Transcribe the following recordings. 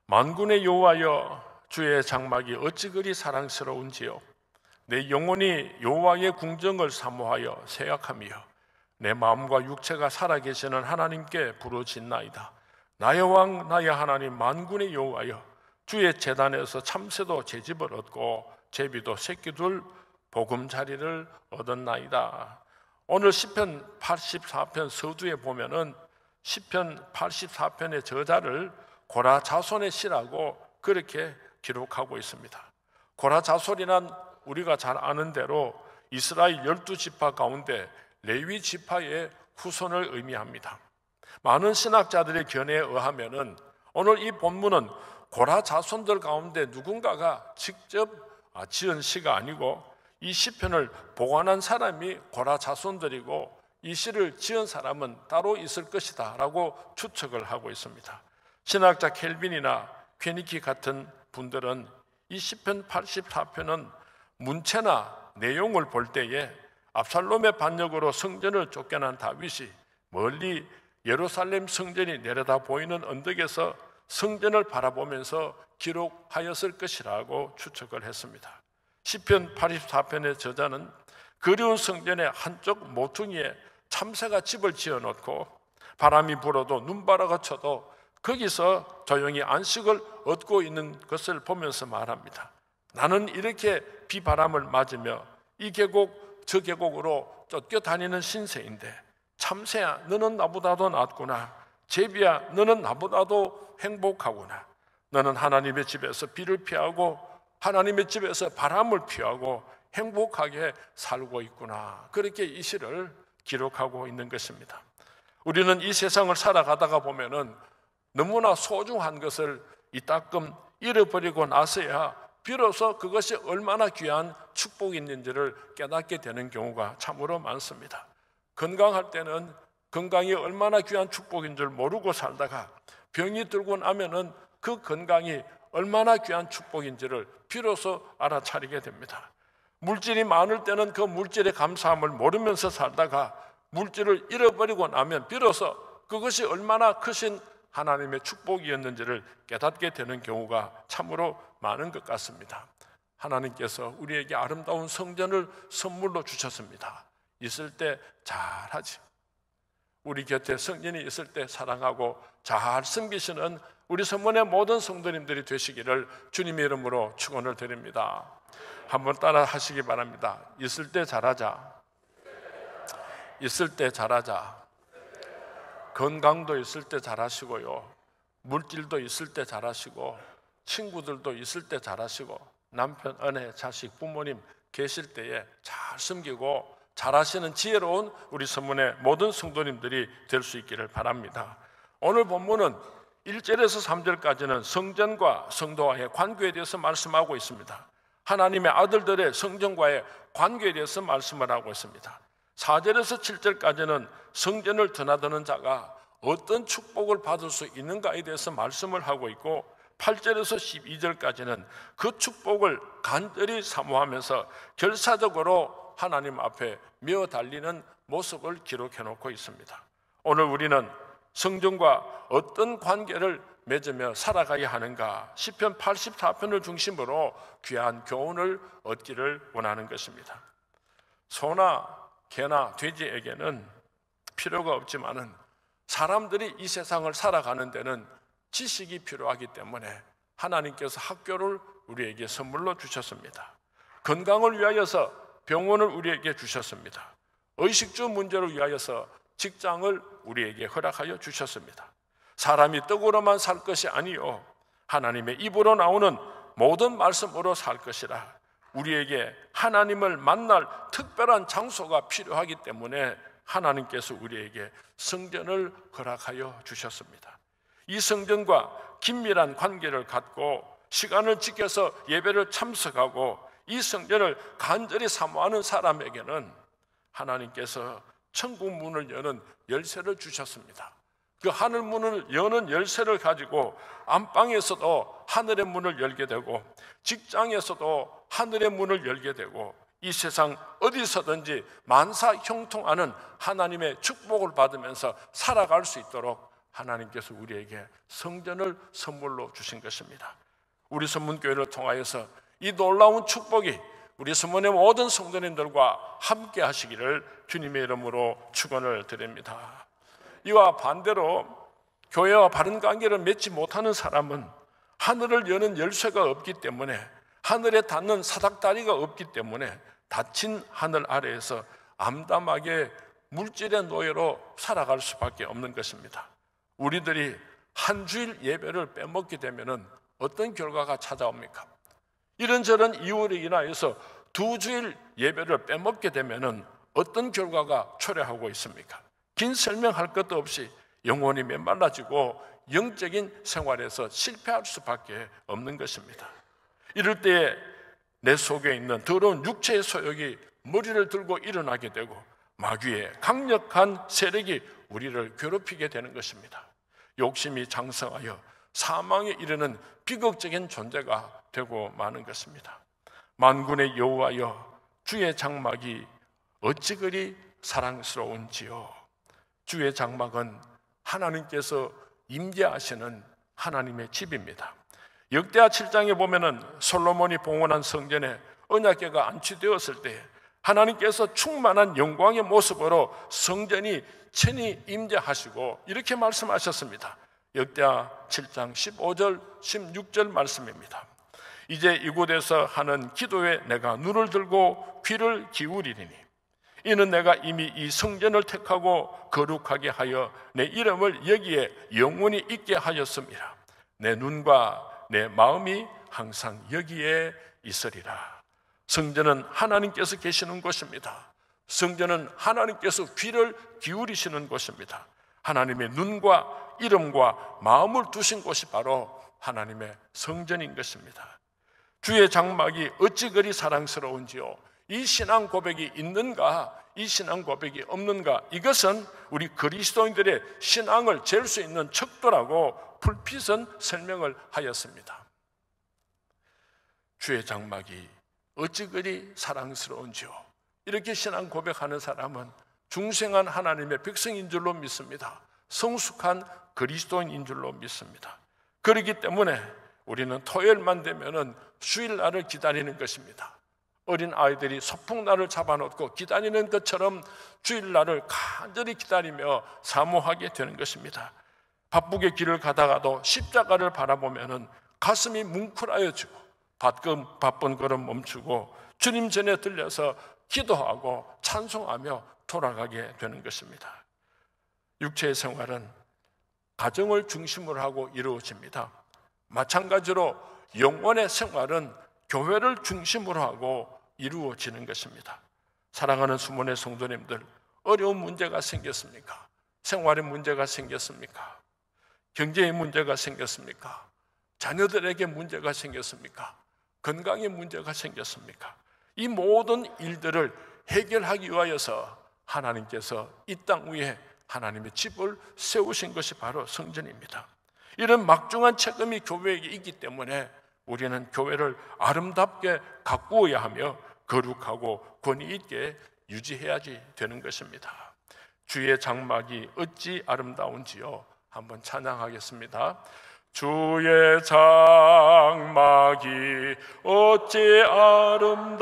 만군의 여호와여, 주의 장막이 어찌 그리 사랑스러운지요. 내 영혼이 여호와의 궁정을 사모하여 생각하며 내 마음과 육체가 살아계시는 하나님께 부르짖나이다. 나의 왕 나의 하나님 만군의 여호와여, 주의 제단에서 참새도 제집을 얻고 제비도 새끼둘 보금자리를 얻었나이다. 오늘 시편 84편 서두에 보면은 시편 84편의 저자를 고라 자손의 시라고 그렇게 기록하고 있습니다. 고라 자손이란 우리가 잘 아는 대로 이스라엘 12지파 가운데 레위 지파의 후손을 의미합니다. 많은 신학자들의 견해에 의하면은 오늘 이 본문은 고라 자손들 가운데 누군가가 직접 지은 시가 아니고 이 시편을 보관한 사람이 고라 자손들이고 이 시를 지은 사람은 따로 있을 것이다 라고 추측을 하고 있습니다. 신학자 켈빈이나 퀘니키 같은 분들은 이 시편 84편은 문체나 내용을 볼 때에 압살롬의 반역으로 성전을 쫓겨난 다윗이 멀리 예루살렘 성전이 내려다 보이는 언덕에서 성전을 바라보면서 기록하였을 것이라고 추측을 했습니다. 시편 84편의 저자는 그리운 성전의 한쪽 모퉁이에 참새가 집을 지어놓고 바람이 불어도 눈바라가 쳐도 거기서 조용히 안식을 얻고 있는 것을 보면서 말합니다. 나는 이렇게 비바람을 맞으며 이 계곡 저 계곡으로 쫓겨다니는 신세인데 참새야 너는 나보다도 낫구나. 제비야 너는 나보다도 행복하구나. 너는 하나님의 집에서 비를 피하고 하나님의 집에서 바람을 피하고 행복하게 살고 있구나. 그렇게 이 시를 기록하고 있는 것입니다. 우리는 이 세상을 살아가다가 보면은 너무나 소중한 것을 이따금 잃어버리고 나서야 비로소 그것이 얼마나 귀한 축복이 있는지를 깨닫게 되는 경우가 참으로 많습니다. 건강할 때는 건강이 얼마나 귀한 축복인 줄 모르고 살다가 병이 들고 나면은 그 건강이 얼마나 귀한 축복인지를 비로소 알아차리게 됩니다. 물질이 많을 때는 그 물질의 감사함을 모르면서 살다가 물질을 잃어버리고 나면 비로소 그것이 얼마나 크신 하나님의 축복이었는지를 깨닫게 되는 경우가 참으로 많은 것 같습니다. 하나님께서 우리에게 아름다운 성전을 선물로 주셨습니다. 있을 때 잘하지. 우리 곁에 성전이 있을 때 사랑하고 잘 섬기시는 우리 선문의 모든 성도님들이 되시기를 주님의 이름으로 축원을 드립니다. 한번 따라 하시기 바랍니다. 있을 때 잘하자. 있을 때 잘하자. 건강도 있을 때 잘하시고요. 물질도 있을 때 잘하시고 친구들도 있을 때 잘하시고 남편, 아내, 자식, 부모님 계실 때에 잘 섬기고 잘하시는 지혜로운 우리 선문의 모든 성도님들이 될 수 있기를 바랍니다. 오늘 본문은 1절에서 3절까지는 성전과 성도와의 관계에 대해서 말씀하고 있습니다. 하나님의 아들들의 성전과의 관계에 대해서 말씀을 하고 있습니다. 4절에서 7절까지는 성전을 드나드는 자가 어떤 축복을 받을 수 있는가에 대해서 말씀을 하고 있고 8절에서 12절까지는 그 축복을 간절히 사모하면서 결사적으로 하나님 앞에 메어 달리는 모습을 기록해 놓고 있습니다. 오늘 우리는 성전과 어떤 관계를 맺으며 살아가야 하는가, 시편 84편을 중심으로 귀한 교훈을 얻기를 원하는 것입니다. 소나 개나 돼지에게는 필요가 없지만은 사람들이 이 세상을 살아가는 데는 지식이 필요하기 때문에 하나님께서 학교를 우리에게 선물로 주셨습니다. 건강을 위하여서 병원을 우리에게 주셨습니다. 의식주 문제를 위하여서 직장을 우리에게 허락하여 주셨습니다. 사람이 떡으로만 살 것이 아니요 하나님의 입으로 나오는 모든 말씀으로 살 것이라. 우리에게 하나님을 만날 특별한 장소가 필요하기 때문에 하나님께서 우리에게 성전을 허락하여 주셨습니다. 이 성전과 긴밀한 관계를 갖고 시간을 지켜서 예배를 참석하고 이 성전을 간절히 사모하는 사람에게는 하나님께서 천국 문을 여는 열쇠를 주셨습니다. 그 하늘 문을 여는 열쇠를 가지고 안방에서도 하늘의 문을 열게 되고 직장에서도 하늘의 문을 열게 되고 이 세상 어디서든지 만사 형통하는 하나님의 축복을 받으면서 살아갈 수 있도록 하나님께서 우리에게 성전을 선물로 주신 것입니다. 우리 선문교회를 통하여서 이 놀라운 축복이 우리 선문의 모든 성도님들과 함께 하시기를 주님의 이름으로 축원을 드립니다. 이와 반대로 교회와 바른 관계를 맺지 못하는 사람은 하늘을 여는 열쇠가 없기 때문에, 하늘에 닿는 사닥다리가 없기 때문에 닫힌 하늘 아래에서 암담하게 물질의 노예로 살아갈 수밖에 없는 것입니다. 우리들이 한 주일 예배를 빼먹게 되면 어떤 결과가 찾아옵니까? 이런저런 이유로 인하여서 두 주일 예배를 빼먹게 되면 어떤 결과가 초래하고 있습니까? 긴 설명할 것도 없이 영혼이 메말라지고 영적인 생활에서 실패할 수밖에 없는 것입니다. 이럴 때에 내 속에 있는 더러운 육체의 소욕이 머리를 들고 일어나게 되고 마귀의 강력한 세력이 우리를 괴롭히게 되는 것입니다. 욕심이 장성하여 사망에 이르는 비극적인 존재가 되고 마는 것입니다. 만군의 여호와여, 주의 장막이 어찌 그리 사랑스러운지요. 주의 장막은 하나님께서 임재하시는 하나님의 집입니다. 역대하 7장에 보면은 솔로몬이 봉헌한 성전에 언약궤가 안치되었을 때 하나님께서 충만한 영광의 모습으로 성전이 친히 임재하시고 이렇게 말씀하셨습니다. 역대하 7장 15절 16절 말씀입니다. 이제 이곳에서 하는 기도에 내가 눈을 들고 귀를 기울이리니 이는 내가 이미 이 성전을 택하고 거룩하게 하여 내 이름을 여기에 영원히 있게 하였습니다. 내 눈과 내 마음이 항상 여기에 있으리라. 성전은 하나님께서 계시는 곳입니다. 성전은 하나님께서 귀를 기울이시는 곳입니다. 하나님의 눈과 이름과 마음을 두신 곳이 바로 하나님의 성전인 것입니다. 주의 장막이 어찌 그리 사랑스러운지요. 이 신앙 고백이 있는가, 이 신앙 고백이 없는가, 이것은 우리 그리스도인들의 신앙을 잴 수 있는 척도라고 불핏은 설명을 하였습니다. 주의 장막이 어찌 그리 사랑스러운지요. 이렇게 신앙 고백하는 사람은 중생한 하나님의 백성인 줄로 믿습니다. 성숙한 그리스도인인 줄로 믿습니다. 그렇기 때문에 우리는 토요일만 되면은 주일날을 기다리는 것입니다. 어린 아이들이 소풍날을 잡아놓고 기다리는 것처럼 주일날을 간절히 기다리며 사모하게 되는 것입니다. 바쁘게 길을 가다가도 십자가를 바라보면은 가슴이 뭉클하여지고 바쁜 걸음 멈추고 주님 전에 들려서 기도하고 찬송하며 돌아가게 되는 것입니다. 육체의 생활은 가정을 중심으로 하고 이루어집니다. 마찬가지로 영혼의 생활은 교회를 중심으로 하고 이루어지는 것입니다. 사랑하는 수문의 성도님들, 어려운 문제가 생겼습니까? 생활의 문제가 생겼습니까? 경제의 문제가 생겼습니까? 자녀들에게 문제가 생겼습니까? 건강의 문제가 생겼습니까? 이 모든 일들을 해결하기 위하여서 하나님께서 이 땅 위에 하나님의 집을 세우신 것이 바로 성전입니다. 이런 막중한 책임이 교회에게 있기 때문에 우리는 교회를 아름답게 가꾸어야 하며 거룩하고 권위 있게 유지해야지 되는 것입니다. 주의 장막이 어찌 아름다운지요. 한번 찬양하겠습니다. 주의 장막이 어찌 아름다운지요.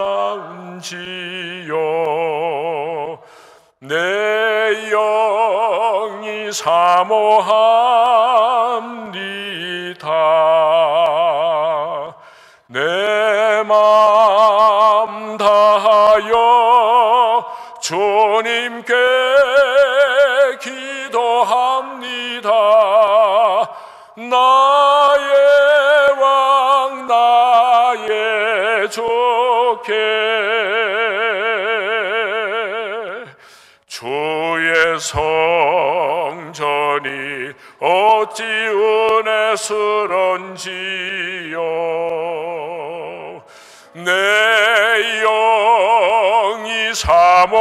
내 영이 사모합니다. 내 마음 다하여 주님께 기도합니다. 나의 왕 나의 주께 주의 성전이 어찌 은혜스런지요. 내 영이 사모합니다.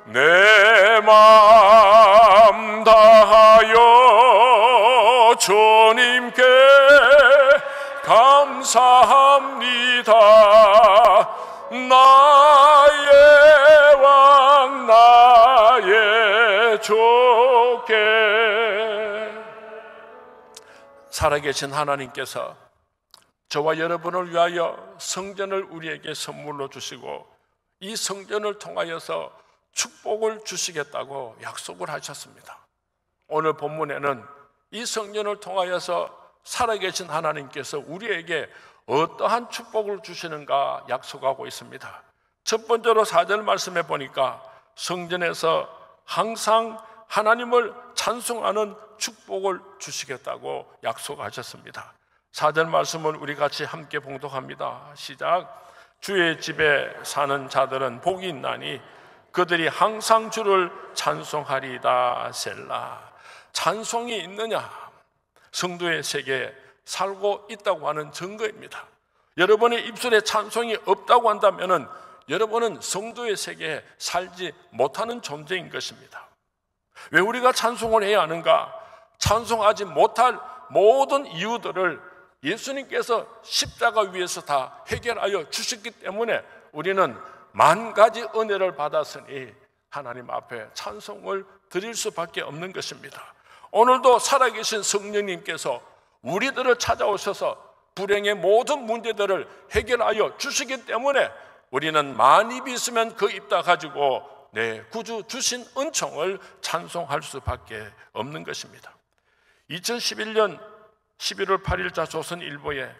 내 마음 다하여 주님께 감사합니다. 나의 주께. 살아계신 하나님께서 저와 여러분을 위하여 성전을 우리에게 선물로 주시고 이 성전을 통하여서 축복을 주시겠다고 약속을 하셨습니다. 오늘 본문에는 이 성전을 통하여서 살아계신 하나님께서 우리에게 어떠한 축복을 주시는가 약속하고 있습니다. 첫 번째로 4절 말씀에 보니까 성전에서 항상 하나님을 찬송하는 축복을 주시겠다고 약속하셨습니다. 4절 말씀을 우리 같이 함께 봉독합니다. 시작. 주의 집에 사는 자들은 복이 있나니 그들이 항상 주를 찬송하리이다. 셀라. 찬송이 있느냐? 성도의 세계에 살고 있다고 하는 증거입니다. 여러분의 입술에 찬송이 없다고 한다면 여러분은 성도의 세계에 살지 못하는 존재인 것입니다. 왜 우리가 찬송을 해야 하는가? 찬송하지 못할 모든 이유들을 예수님께서 십자가 위에서 다 해결하여 주셨기 때문에 우리는 만 가지 은혜를 받았으니 하나님 앞에 찬송을 드릴 수밖에 없는 것입니다. 오늘도 살아계신 성령님께서 우리들을 찾아오셔서 불행의 모든 문제들을 해결하여 주시기 때문에 우리는 만 입이 있으면 그 입 다 가지고 내 구주 주신 은총을 찬송할 수밖에 없는 것입니다. 2011년 11월 8일자 조선일보에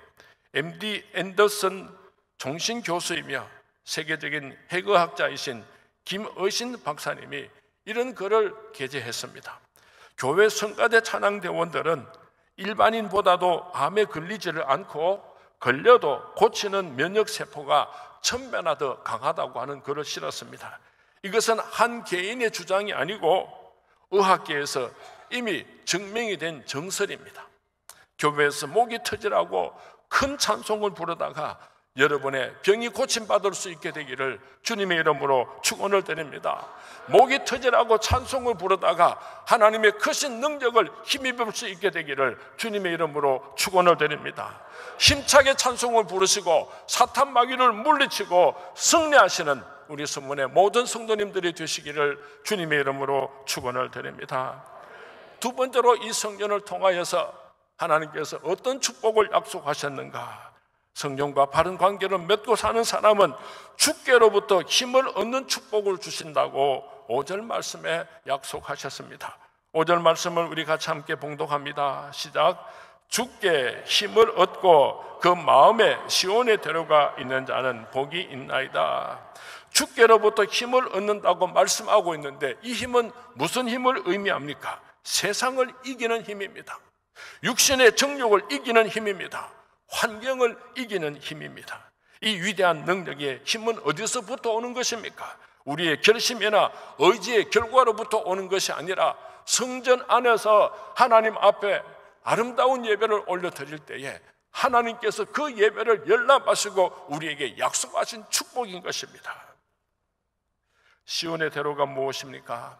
MD 앤더슨 종신교수이며 세계적인 해거학자이신 김의신 박사님이 이런 글을 게재했습니다. 교회 성가대 찬양대원들은 일반인보다도 암에 걸리지를 않고 걸려도 고치는 면역세포가 1000배나 더 강하다고 하는 글을 실었습니다. 이것은 한 개인의 주장이 아니고 의학계에서 이미 증명이 된 정설입니다. 교회에서 목이 터지라고 큰 찬송을 부르다가 여러분의 병이 고침받을 수 있게 되기를 주님의 이름으로 축원을 드립니다. 목이 터지라고 찬송을 부르다가 하나님의 크신 능력을 힘입을 수 있게 되기를 주님의 이름으로 축원을 드립니다. 힘차게 찬송을 부르시고 사탄 마귀를 물리치고 승리하시는 우리 성문의 모든 성도님들이 되시기를 주님의 이름으로 축원을 드립니다. 두 번째로 이 성전을 통하여서 하나님께서 어떤 축복을 약속하셨는가? 성령과 바른 관계를 맺고 사는 사람은 주께로부터 힘을 얻는 축복을 주신다고 5절 말씀에 약속하셨습니다. 5절 말씀을 우리 같이 함께 봉독합니다. 시작. 주께 힘을 얻고 그 마음에 시온에 들어가 있는 자는 복이 있나이다. 주께로부터 힘을 얻는다고 말씀하고 있는데 이 힘은 무슨 힘을 의미합니까? 세상을 이기는 힘입니다. 육신의 정욕을 이기는 힘입니다. 환경을 이기는 힘입니다. 이 위대한 능력의 힘은 어디서부터 오는 것입니까? 우리의 결심이나 의지의 결과로부터 오는 것이 아니라 성전 안에서 하나님 앞에 아름다운 예배를 올려드릴 때에 하나님께서 그 예배를 열람하시고 우리에게 약속하신 축복인 것입니다. 시온의 대로가 무엇입니까?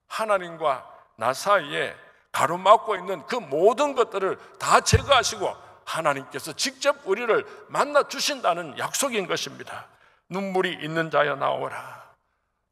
하나님과 나 사이에 가로막고 있는 그 모든 것들을 다 제거하시고 하나님께서 직접 우리를 만나 주신다는 약속인 것입니다. 눈물이 있는 자여 나오라.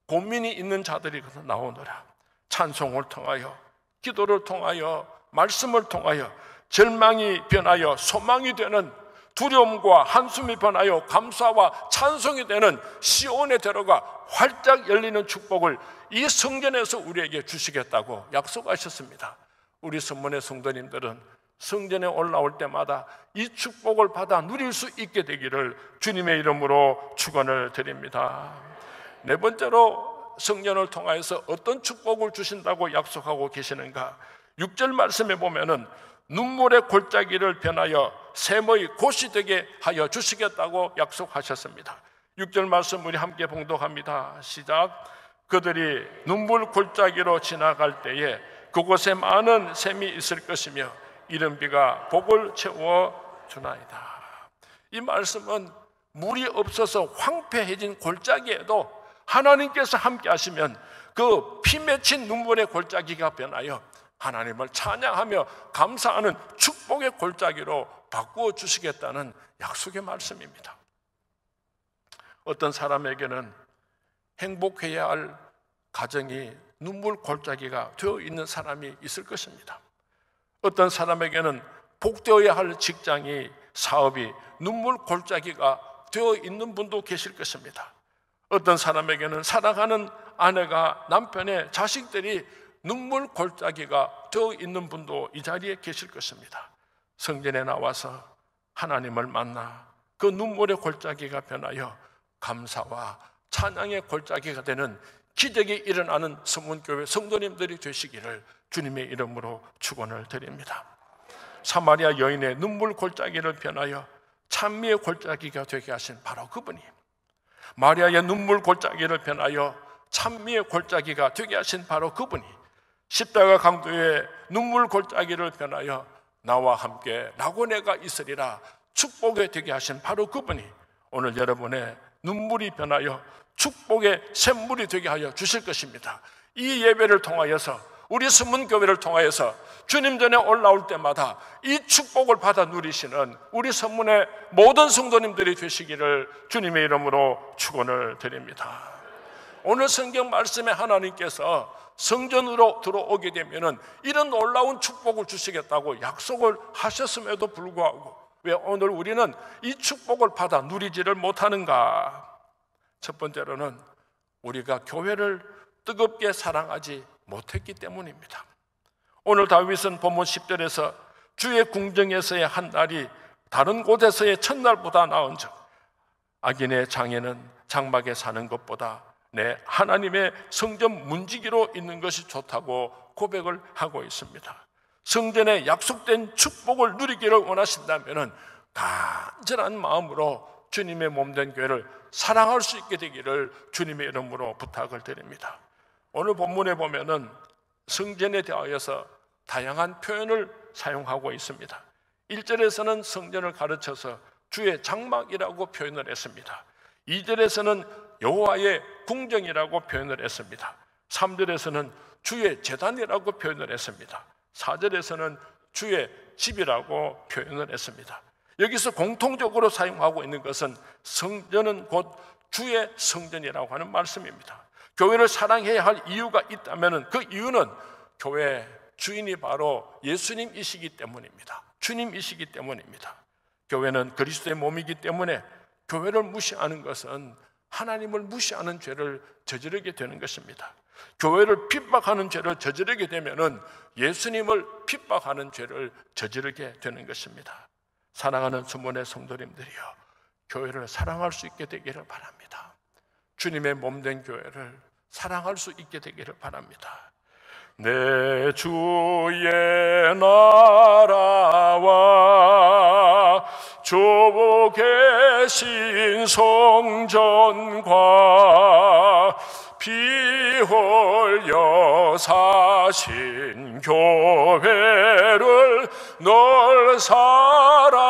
고민이 있는 자들이 나오너라. 찬송을 통하여, 기도를 통하여, 말씀을 통하여 절망이 변하여 소망이 되는, 두려움과 한숨이 변하여 감사와 찬송이 되는 시온의 대로가 활짝 열리는 축복을 이 성전에서 우리에게 주시겠다고 약속하셨습니다. 우리 성문의 성도님들은 성전에 올라올 때마다 이 축복을 받아 누릴 수 있게 되기를 주님의 이름으로 축원을 드립니다. 네 번째로 성전을 통하여서 어떤 축복을 주신다고 약속하고 계시는가? 6절 말씀에 보면은 눈물의 골짜기를 변하여 샘의 곳이 되게 하여 주시겠다고 약속하셨습니다. 6절 말씀 우리 함께 봉독합니다. 시작. 그들이 눈물 골짜기로 지나갈 때에 그곳에 많은 샘이 있을 것이며 이른 비가 복을 채워 주나이다. 이 말씀은 물이 없어서 황폐해진 골짜기에도 하나님께서 함께 하시면 그 피 맺힌 눈물의 골짜기가 변하여 하나님을 찬양하며 감사하는 축복의 골짜기로 바꾸어 주시겠다는 약속의 말씀입니다. 어떤 사람에게는 행복해야 할 가정이 눈물 골짜기가 되어 있는 사람이 있을 것입니다. 어떤 사람에게는 복되어야 할 직장이, 사업이 눈물 골짜기가 되어 있는 분도 계실 것입니다. 어떤 사람에게는 사랑하는 아내가, 남편의 자식들이 눈물 골짜기가 되어 있는 분도 이 자리에 계실 것입니다. 성전에 나와서 하나님을 만나 그 눈물의 골짜기가 변하여 감사와 찬양의 골짜기가 되는 기적이 일어나는 성문교회 성도님들이 되시기를 주님의 이름으로 축원을 드립니다. 사마리아 여인의 눈물 골짜기를 변하여 찬미의 골짜기가 되게 하신 바로 그분이, 마리아의 눈물 골짜기를 변하여 찬미의 골짜기가 되게 하신 바로 그분이, 십자가 강도의 눈물 골짜기를 변하여 나와 함께 나고네가 있으리라 축복에 되게 하신 바로 그분이 오늘 여러분의 눈물이 변하여 축복의 샘물이 되게 하여 주실 것입니다. 이 예배를 통하여서, 우리 선문교회를 통하여서 주님 전에 올라올 때마다 이 축복을 받아 누리시는 우리 선문의 모든 성도님들이 되시기를 주님의 이름으로 축원을 드립니다. 오늘 성경 말씀에 하나님께서 성전으로 들어오게 되면은 이런 놀라운 축복을 주시겠다고 약속을 하셨음에도 불구하고 왜 오늘 우리는 이 축복을 받아 누리지를 못하는가? 첫 번째로는 우리가 교회를 뜨겁게 사랑하지 못했기 때문입니다. 오늘 다윗은 본문 10절에서 주의 궁정에서의 한 날이 다른 곳에서의 첫날보다 나은즉 악인의 장애는 장막에 사는 것보다 내 하나님의 성전 문지기로 있는 것이 좋다고 고백을 하고 있습니다. 성전에 약속된 축복을 누리기를 원하신다면 간절한 마음으로 주님의 몸된 교회를 사랑할 수 있게 되기를 주님의 이름으로 부탁을 드립니다. 오늘 본문에 보면은 성전에 대하여서 다양한 표현을 사용하고 있습니다. 1절에서는 성전을 가르쳐서 주의 장막이라고 표현을 했습니다. 2절에서는 여호와의 궁정이라고 표현을 했습니다. 3절에서는 주의 제단이라고 표현을 했습니다. 4절에서는 주의 집이라고 표현을 했습니다. 여기서 공통적으로 사용하고 있는 것은 성전은 곧 주의 성전이라고 하는 말씀입니다. 교회를 사랑해야 할 이유가 있다면 그 이유는 교회 주인이 바로 예수님이시기 때문입니다. 주님이시기 때문입니다. 교회는 그리스도의 몸이기 때문에 교회를 무시하는 것은 하나님을 무시하는 죄를 저지르게 되는 것입니다. 교회를 핍박하는 죄를 저지르게 되면은 예수님을 핍박하는 죄를 저지르게 되는 것입니다. 사랑하는 주문의 성도님들이여, 교회를 사랑할 수 있게 되기를 바랍니다. 주님의 몸된 교회를 사랑할 수 있게 되기를 바랍니다. 내 주의 나라와 주 계신 성전과 피 흘려 사신 교회를 널 사랑합니다.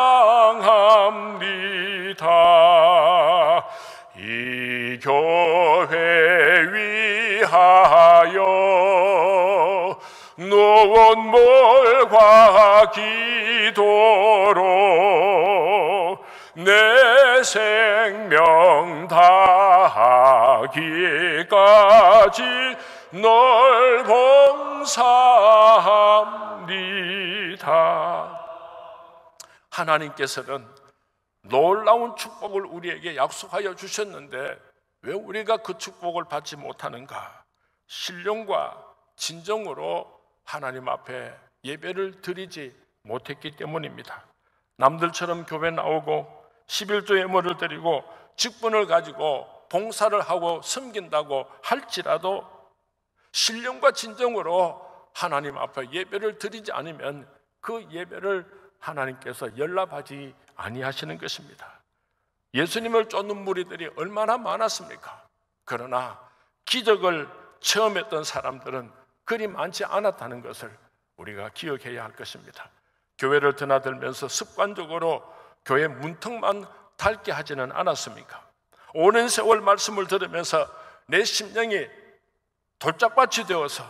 이 교회 위하여 눈물과 기도로 내 생명 다하기까지 널 봉사합니다. 하나님께서는 놀라운 축복을 우리에게 약속하여 주셨는데 왜 우리가 그 축복을 받지 못하는가? 신령과 진정으로 하나님 앞에 예배를 드리지 못했기 때문입니다. 남들처럼 교회 나오고 11조 예물을 드리고 직분을 가지고 봉사를 하고 섬긴다고 할지라도 신령과 진정으로 하나님 앞에 예배를 드리지 않으면 그 예배를 하나님께서 연락하지 아니하시는 것입니다. 예수님을 쫓는 무리들이 얼마나 많았습니까? 그러나 기적을 체험했던 사람들은 그리 많지 않았다는 것을 우리가 기억해야 할 것입니다. 교회를 드나들면서 습관적으로 교회 문턱만 닳게 하지는 않았습니까? 오랜 세월 말씀을 들으면서 내 심령이 돌짝밭이 되어서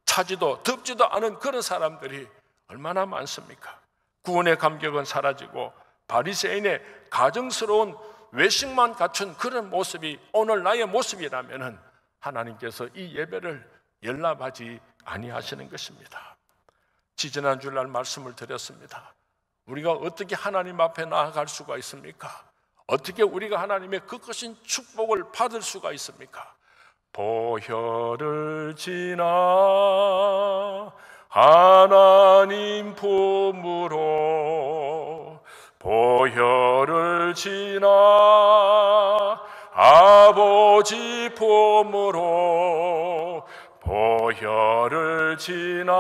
차지도 덥지도 않은 그런 사람들이 얼마나 많습니까? 구원의 감격은 사라지고 바리새인의 가증스러운 외식만 갖춘 그런 모습이 오늘 나의 모습이라면 하나님께서 이 예배를 연락하지 아니하시는 것입니다. 지지난 주일날 말씀을 드렸습니다. 우리가 어떻게 하나님 앞에 나아갈 수가 있습니까? 어떻게 우리가 하나님의 그 크신 축복을 받을 수가 있습니까? 보혈을 지나 하나님 품으로, 보혈을 지나 아버지 품으로, 보혈을 지나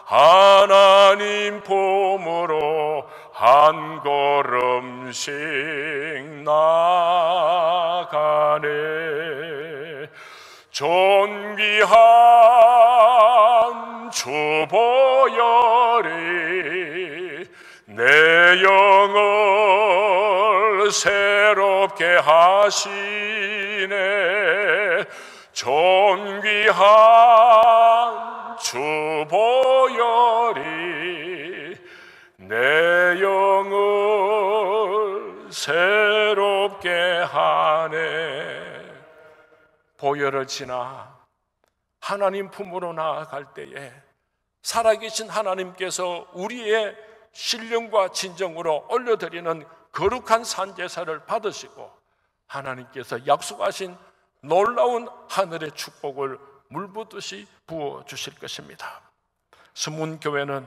하나님 품으로 한 걸음씩 나가네. 존귀한 주 보혈이 내 영을 새롭게 하시네. 존귀한 주 보혈이 내 영을 새롭게 하네. 보혈을 지나 하나님 품으로 나아갈 때에 살아계신 하나님께서 우리의 신령과 진정으로 올려드리는 거룩한 산제사를 받으시고 하나님께서 약속하신 놀라운 하늘의 축복을 물붓듯이 부어주실 것입니다. 스문교회는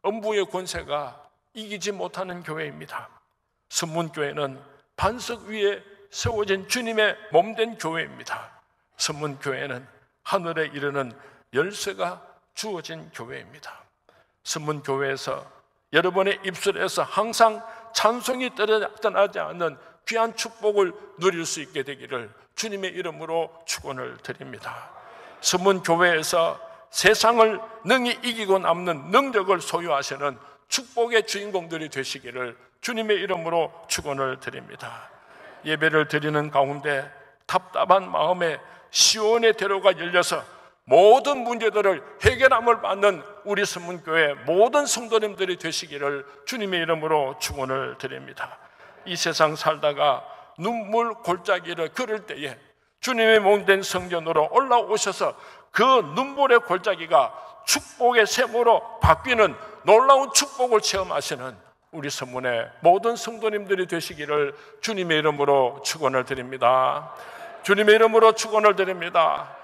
음부의 권세가 이기지 못하는 교회입니다. 스문교회는 반석 위에 세워진 주님의 몸된 교회입니다. 스문교회는 하늘에 이르는 열쇠가 주어진 교회입니다. 스문교회에서 여러분의 입술에서 항상 찬송이 떠나지 않는 귀한 축복을 누릴 수 있게 되기를 주님의 이름으로 축원을 드립니다. 스문교회에서 세상을 능히 이기고 남는 능력을 소유하시는 축복의 주인공들이 되시기를 주님의 이름으로 축원을 드립니다. 예배를 드리는 가운데 답답한 마음에 시온의 대로가 열려서 모든 문제들을 해결함을 받는 우리 스문교회 모든 성도님들이 되시기를 주님의 이름으로 축원을 드립니다. 이 세상 살다가 눈물 골짜기를 걸을 때에 주님의 몸된 성전으로 올라오셔서 그 눈물의 골짜기가 축복의 샘으로 바뀌는 놀라운 축복을 체험하시는 우리 서문의 모든 성도님들이 되시기를 주님의 이름으로 축원을 드립니다. 주님의 이름으로 축원을 드립니다.